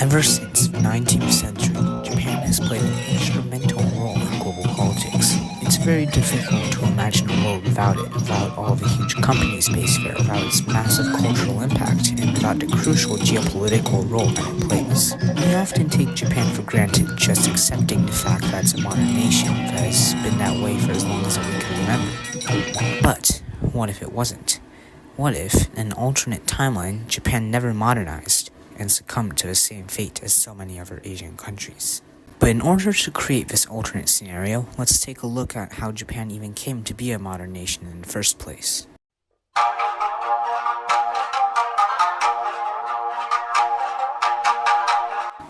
Ever since the 19th century, Japan has played an instrumental role in global politics. It's very difficult to imagine a world without it, without all the huge companies based there, without its massive cultural impact, and without the crucial geopolitical role that it plays. We often take Japan for granted, just accepting the fact that it's a modern nation that has been that way for as long as we can remember. But what if it wasn't? What if, in an alternate timeline, Japan never modernized and succumbed to the same fate as so many other Asian countries? But in order to create this alternate scenario, let's take a look at how Japan even came to be a modern nation in the first place.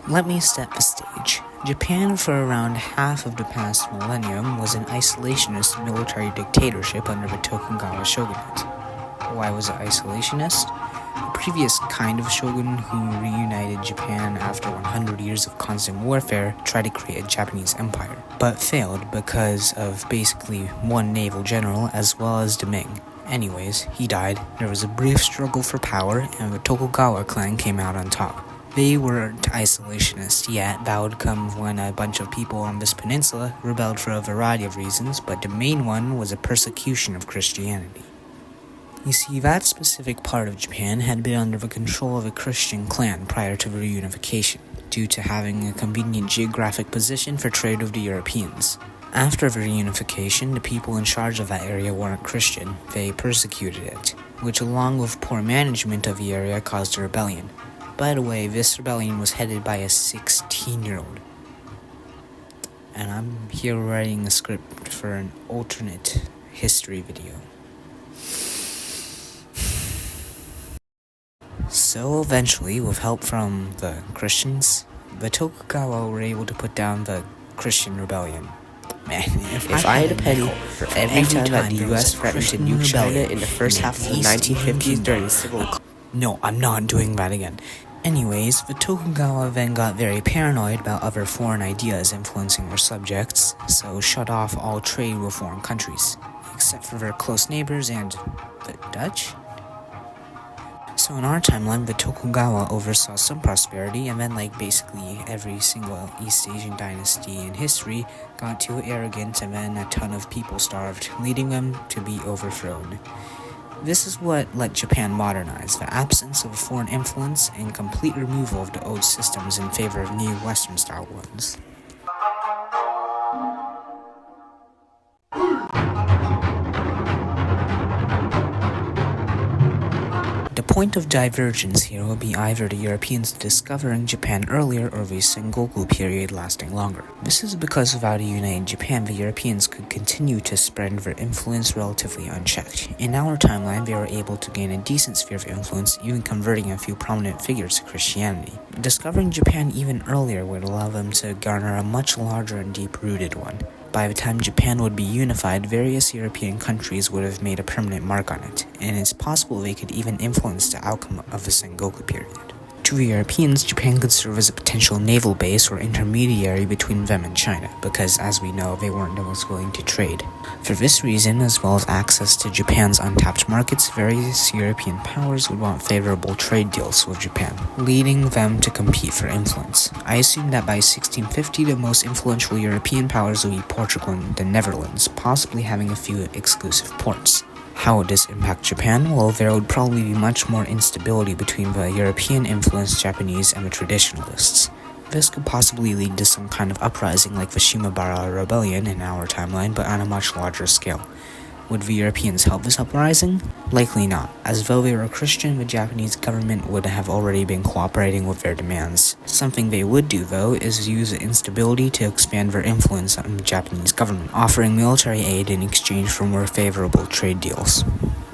Let me set the stage. Japan, for around half of the past millennium, was an isolationist military dictatorship under the Tokugawa shogunate. Why was it isolationist? The previous kind of shogun who reunited Japan after 100 years of constant warfare tried to create a Japanese empire, but failed because of basically one naval general as well as the Ming. Anyways, he died, there was a brief struggle for power, and the Tokugawa clan came out on top. They weren't isolationist yet. That would come when a bunch of people on this peninsula rebelled for a variety of reasons, but the main one was a persecution of Christianity. You see, that specific part of Japan had been under the control of a Christian clan prior to the reunification, due to having a convenient geographic position for trade with the Europeans. After the reunification, the people in charge of that area weren't Christian, they persecuted it, which along with poor management of the area caused a rebellion. By the way, this rebellion was headed by a 16-year-old. And I'm here writing a script for an alternate history video. So eventually, with help from the Christians, the Tokugawa were able to put down the Christian rebellion. Man, if I had a penny for every time that the US threatened to nuke China in the first half of the 1950s during the Civil War. No, I'm not doing that again. Anyways, the Tokugawa then got very paranoid about other foreign ideas influencing their subjects, so shut off all trade with foreign countries, except for their close neighbors and the Dutch? So in our timeline, the Tokugawa oversaw some prosperity, and then basically every single East Asian dynasty in history got too arrogant, and then a ton of people starved, leading them to be overthrown. This is what let Japan modernize, the absence of foreign influence and complete removal of the old systems in favor of new Western-style ones. The point of divergence here will be either the Europeans discovering Japan earlier or the Sengoku period lasting longer. This is because without a united Japan, the Europeans could continue to spread their influence relatively unchecked. In our timeline, they were able to gain a decent sphere of influence, even converting a few prominent figures to Christianity. Discovering Japan even earlier would allow them to garner a much larger and deep-rooted one. By the time Japan would be unified, various European countries would have made a permanent mark on it, and it's possible they could even influence the outcome of the Sengoku period. To the Europeans, Japan could serve as a potential naval base or intermediary between them and China, because as we know, they weren't the most willing to trade. For this reason, as well as access to Japan's untapped markets, various European powers would want favorable trade deals with Japan, leading them to compete for influence. I assume that by 1650, the most influential European powers would be Portugal and the Netherlands, possibly having a few exclusive ports. How would this impact Japan? Well, there would probably be much more instability between the European-influenced Japanese and the traditionalists. This could possibly lead to some kind of uprising like the Shimabara Rebellion in our timeline, but on a much larger scale. Would the Europeans help this uprising? Likely not. As though they were Christian, the Japanese government would have already been cooperating with their demands. Something they would do, though, is use the instability to expand their influence on the Japanese government, offering military aid in exchange for more favorable trade deals.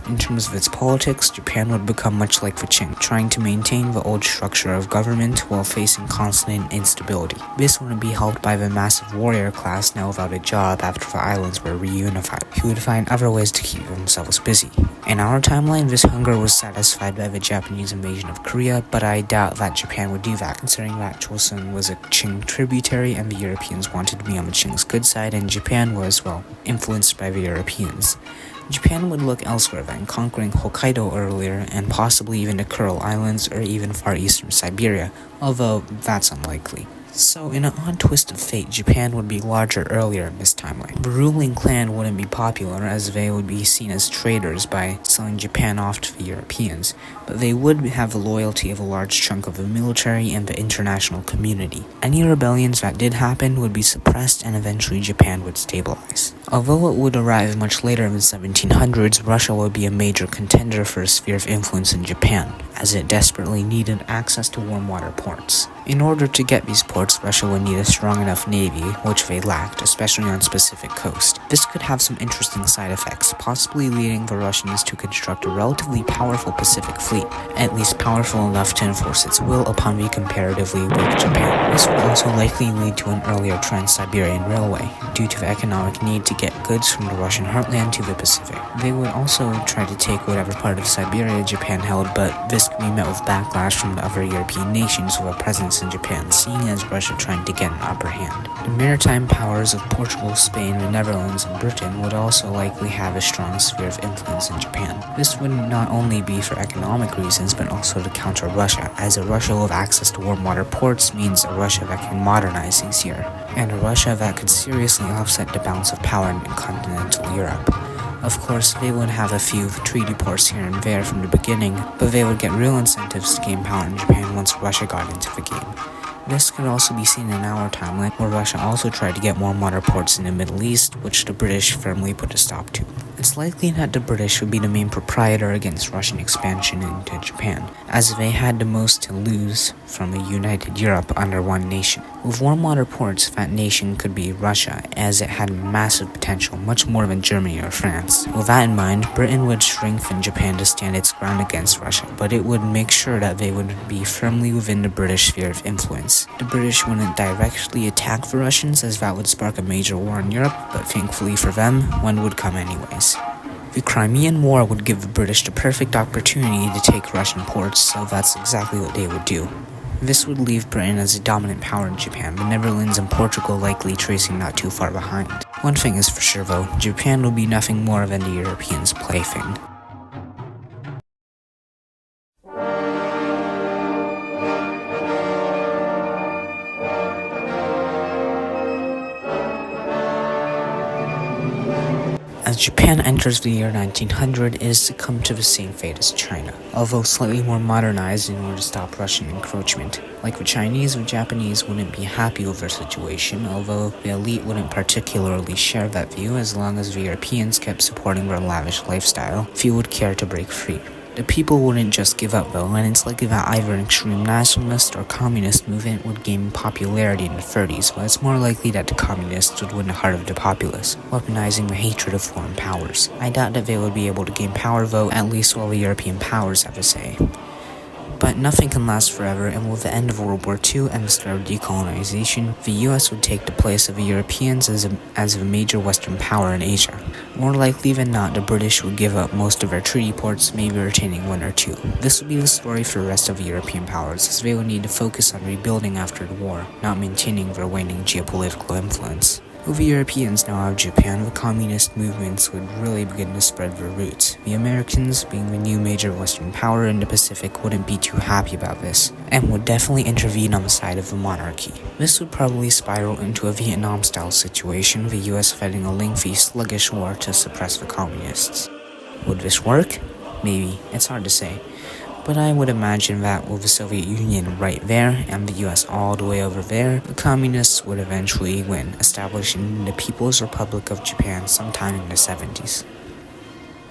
In terms of its politics, Japan would become much like the Qing, trying to maintain the old structure of government while facing constant instability. This wouldn't be helped by the massive warrior class now without a job after the islands were reunified, who would find other ways to keep themselves busy. In our timeline, this hunger was satisfied by the Japanese invasion of Korea, but I doubt that Japan would do that, considering that Chosun was a Qing tributary and the Europeans wanted to be on the Qing's good side, and Japan was, well, influenced by the Europeans. Japan would look elsewhere than conquering Hokkaido earlier and possibly even the Kuril Islands or even far eastern Siberia, although that's unlikely. So, in an odd twist of fate, Japan would be larger earlier in this timeline. The ruling clan wouldn't be popular as they would be seen as traitors by selling Japan off to the Europeans, but they would have the loyalty of a large chunk of the military and the international community. Any rebellions that did happen would be suppressed and eventually Japan would stabilize. Although it would arrive much later in the 1700s, Russia would be a major contender for a sphere of influence in Japan, as it desperately needed access to warm water ports. In order to get these ports, Russia would need a strong enough navy, which they lacked, especially on the Pacific coast. This could have some interesting side effects, possibly leading the Russians to construct a relatively powerful Pacific fleet, at least powerful enough to enforce its will upon the comparatively weak Japan. This would also likely lead to an earlier Trans-Siberian Railway, due to the economic need to get goods from the Russian heartland to the Pacific. They would also try to take whatever part of Siberia Japan held, but this could be met with backlash from the other European nations with a presence in Japan, seeing as Russia trying to get an upper hand. The maritime powers of Portugal, Spain, the Netherlands, and Britain would also likely have a strong sphere of influence in Japan. This would not only be for economic reasons, but also to counter Russia, as a Russia with access to warm water ports means a Russia that can modernize easier, and a Russia that could seriously offset the balance of power in continental Europe. Of course, they would have a few treaty ports here and there from the beginning, but they would get real incentives to gain power in Japan once Russia got into the game. This could also be seen in our timeline, where Russia also tried to get more water ports in the Middle East, which the British firmly put a stop to. It's likely that the British would be the main proprietor against Russian expansion into Japan, as they had the most to lose from a united Europe under one nation. With warm water ports, that nation could be Russia, as it had massive potential, much more than Germany or France. With that in mind, Britain would strengthen Japan to stand its ground against Russia, but it would make sure that they would be firmly within the British sphere of influence. The British wouldn't directly attack the Russians, as that would spark a major war in Europe, but thankfully for them, one would come anyways. The Crimean War would give the British the perfect opportunity to take Russian ports, so that's exactly what they would do. This would leave Britain as a dominant power in Japan, the Netherlands and Portugal likely tracing not too far behind. One thing is for sure though, Japan will be nothing more than the Europeans' plaything. As Japan enters the year 1900, it is succumbed to the same fate as China, although slightly more modernized in order to stop Russian encroachment. Like the Chinese, the Japanese wouldn't be happy with their situation, although the elite wouldn't particularly share that view. As long as the Europeans kept supporting their lavish lifestyle, few would care to break free. The people wouldn't just give up though, and it's likely that either an extreme nationalist or communist movement would gain popularity in the 30s, but it's more likely that the communists would win the heart of the populace, weaponizing the hatred of foreign powers. I doubt that they would be able to gain power though, at least while the European powers have a say. But nothing can last forever, and with the end of World War II and the start of decolonization, the US would take the place of the Europeans as a major Western power in Asia. More likely than not, the British would give up most of their treaty ports, maybe retaining one or two. This would be the story for the rest of the European powers, as they would need to focus on rebuilding after the war, not maintaining their waning geopolitical influence. With the Europeans now out of Japan, the communist movements would really begin to spread their roots. The Americans, being the new major Western power in the Pacific, wouldn't be too happy about this, and would definitely intervene on the side of the monarchy. This would probably spiral into a Vietnam-style situation, the US fighting a lengthy, sluggish war to suppress the communists. Would this work? Maybe. It's hard to say. But I would imagine that with the Soviet Union right there and the US all the way over there, the communists would eventually win, establishing the People's Republic of Japan sometime in the 70s.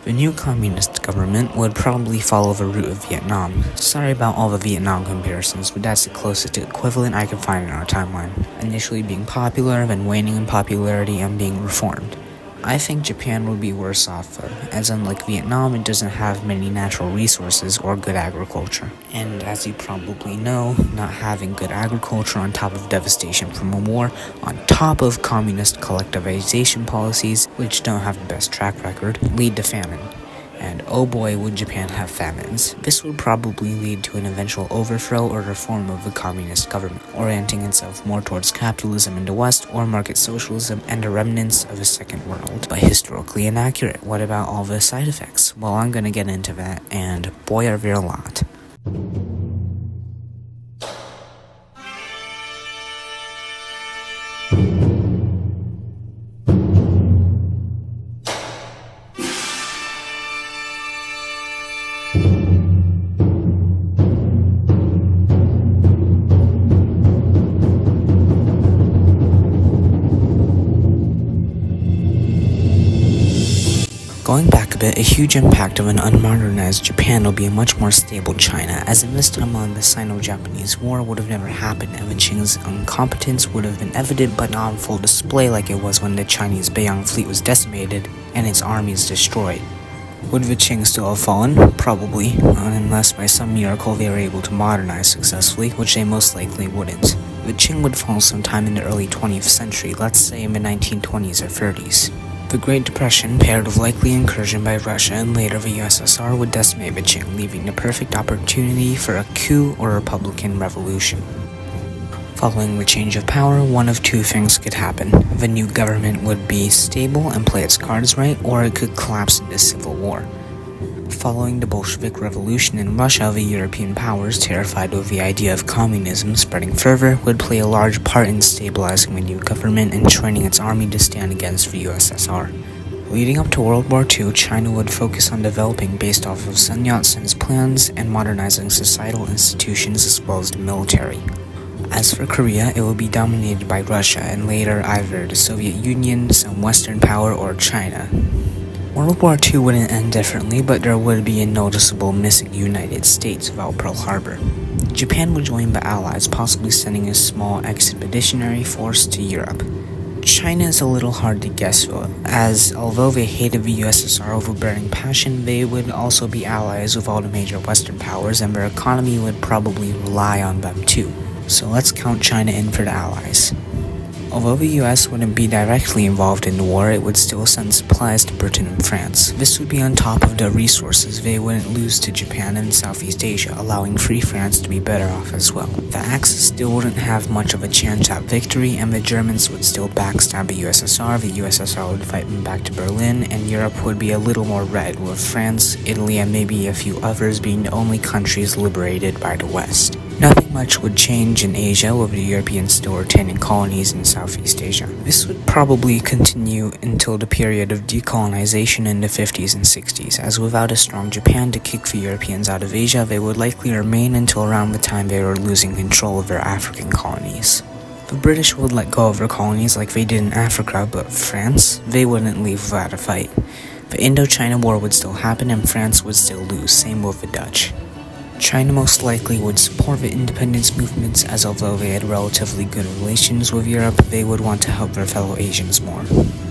The new communist government would probably follow the route of Vietnam. Sorry about all the Vietnam comparisons, but that's the closest equivalent I can find in our timeline. Initially being popular, then waning in popularity, and being reformed. I think Japan would be worse off though, as unlike Vietnam, it doesn't have many natural resources or good agriculture. And as you probably know, not having good agriculture on top of devastation from a war, on top of communist collectivization policies, which don't have the best track record, lead to famine. and oh boy would Japan have famines. This would probably lead to an eventual overthrow or reform of the communist government, orienting itself more towards capitalism in the West or market socialism and the remnants of a second world. But historically inaccurate, what about all the side effects? Well, I'm gonna get into that, and boy are there a lot. Going back a bit, a huge impact of an unmodernized Japan will be a much more stable China, as in this time on the Sino-Japanese War would have never happened and the Qing's incompetence would have been evident but not on full display like it was when the Chinese Beiyang fleet was decimated and its armies destroyed. Would the Qing still have fallen? Probably, unless by some miracle they were able to modernize successfully, which they most likely wouldn't. The Qing would fall sometime in the early 20th century, let's say in the 1920s or 30s. The Great Depression, paired with likely incursion by Russia and later the USSR, would decimate the Qing, leaving the perfect opportunity for a coup or Republican revolution. Following the change of power, one of two things could happen. The new government would be stable and play its cards right, or it could collapse into civil war. Following the Bolshevik Revolution in Russia, the European powers, terrified of the idea of communism spreading further, would play a large part in stabilizing the new government and training its army to stand against the USSR. Leading up to World War II, China would focus on developing based off of Sun Yat-sen's plans and modernizing societal institutions as well as the military. As for Korea, it would be dominated by Russia and later either the Soviet Union, some Western power, or China. World War II wouldn't end differently, but there would be a noticeable missing United States without Pearl Harbor. Japan would join the Allies, possibly sending a small expeditionary force to Europe. China is a little hard to guess though, as although they hated the USSR with a burning passion, they would also be allies with all the major Western powers and their economy would probably rely on them too. So let's count China in for the Allies. Although the US wouldn't be directly involved in the war, it would still send supplies to Britain and France. This would be on top of the resources they wouldn't lose to Japan and Southeast Asia, allowing Free France to be better off as well. The Axis still wouldn't have much of a chance at victory, and the Germans would still backstab the USSR would fight them back to Berlin, and Europe would be a little more red, with France, Italy, and maybe a few others being the only countries liberated by the West. Nothing much would change in Asia, with the Europeans still retaining colonies in Southeast Asia. This would probably continue until the period of decolonization in the 50s and 60s, as without a strong Japan to kick the Europeans out of Asia, they would likely remain until around the time they were losing control of their African colonies. The British would let go of their colonies like they did in Africa, but France, they wouldn't leave without a fight. The Indochina War would still happen and France would still lose, same with the Dutch. China most likely would support the independence movements, as although they had relatively good relations with Europe, they would want to help their fellow Asians more.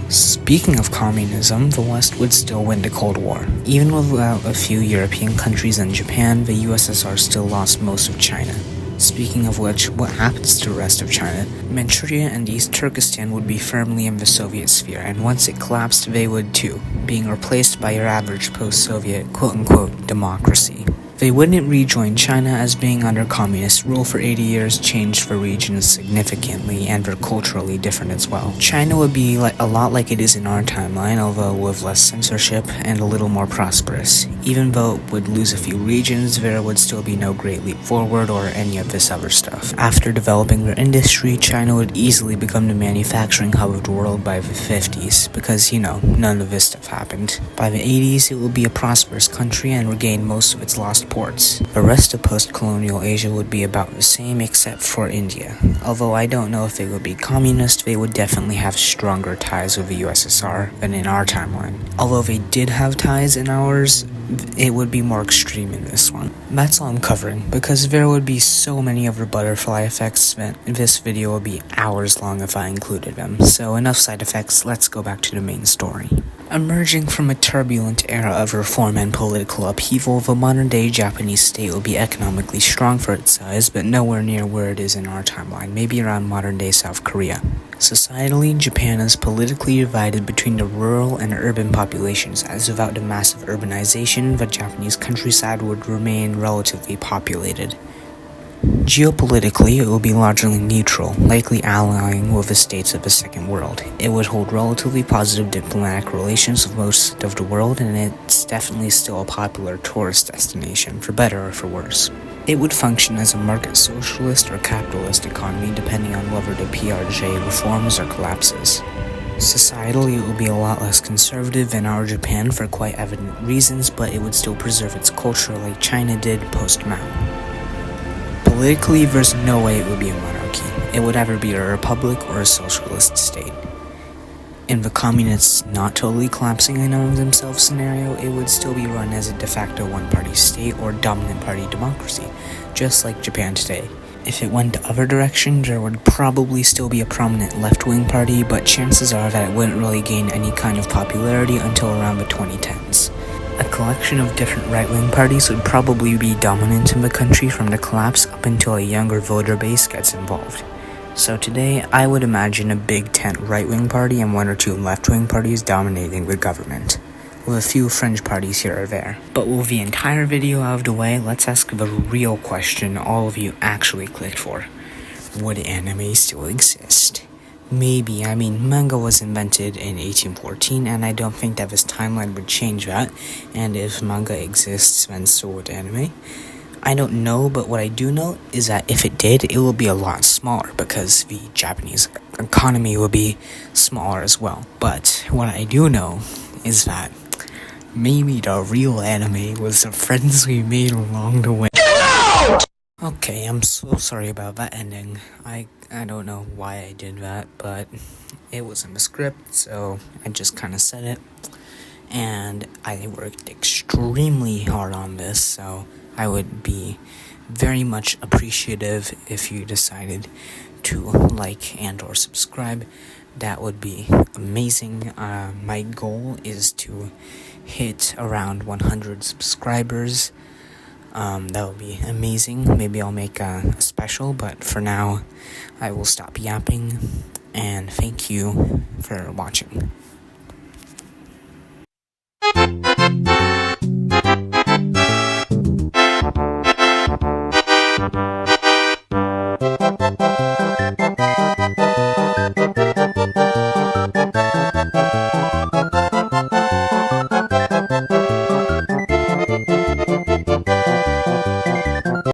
Speaking of communism, the West would still win the Cold War. Even without a few European countries and Japan, the USSR still lost most of China. Speaking of which, what happens to the rest of China? Manchuria and East Turkestan would be firmly in the Soviet sphere, and once it collapsed, they would too, being replaced by your average post-Soviet quote-unquote democracy. They wouldn't rejoin China, as being under communist rule for 80 years changed the region significantly and were culturally different as well. China would be a lot like it is in our timeline, although with less censorship and a little more prosperous. Even though it would lose a few regions, there would still be no great leap forward or any of this other stuff. After developing their industry, China would easily become the manufacturing hub of the world by the 50s, because, none of this stuff happened. By the 80s, it would be a prosperous country and regain most of its lost ports. The rest of post-colonial Asia would be about the same except for India. Although I don't know if they would be communist, they would definitely have stronger ties with the USSR than in our timeline. Although they did have ties in ours, it would be more extreme in this one. That's all I'm covering, because there would be so many other butterfly effects that this video would be hours long if I included them. So enough side effects, let's go back to the main story. Emerging from a turbulent era of reform and political upheaval, the modern-day Japanese state will be economically strong for its size, but nowhere near where it is in our timeline, maybe around modern-day South Korea. Societally, Japan is politically divided between the rural and urban populations, as without the massive urbanization, the Japanese countryside would remain relatively populated. Geopolitically, it will be largely neutral, likely allying with the states of the Second World. It would hold relatively positive diplomatic relations with most of the world, and it's definitely still a popular tourist destination, for better or for worse. It would function as a market socialist or capitalist economy, depending on whether the PRJ reforms or collapses. Societally, it would be a lot less conservative than our Japan for quite evident reasons, but it would still preserve its culture like China did post-Mao. Politically, there's no way it would be a monarchy. It would either be a republic or a socialist state. In the communists not totally collapsing in on themselves scenario, it would still be run as a de facto one-party state or dominant party democracy, just like Japan today. If it went the other direction, there would probably still be a prominent left-wing party, but chances are that it wouldn't really gain any kind of popularity until around the 2010s. A collection of different right-wing parties would probably be dominant in the country from the collapse up until a younger voter base gets involved. So today, I would imagine a big tent right-wing party and one or two left-wing parties dominating the government, with a few fringe parties here or there. But with the entire video out of the way, let's ask the real question all of you actually clicked for. Would anime still exist? Maybe. Manga was invented in 1814, and I don't think that this timeline would change that, and if manga exists, then so would anime. I don't know, but what I do know is that if it did, it will be a lot smaller, because the Japanese economy will be smaller as well. But what I do know is that maybe the real anime was the friends we made along the way. Okay, I'm so sorry about that ending. I don't know why I did that, but it was in the script, so I just kind of said it. And I worked extremely hard on this, so I would be very much appreciative if you decided to like and or subscribe. That would be amazing. My goal is to hit around 100 subscribers. That would be amazing. Maybe I'll make a special, but for now, I will stop yapping, and thank you for watching.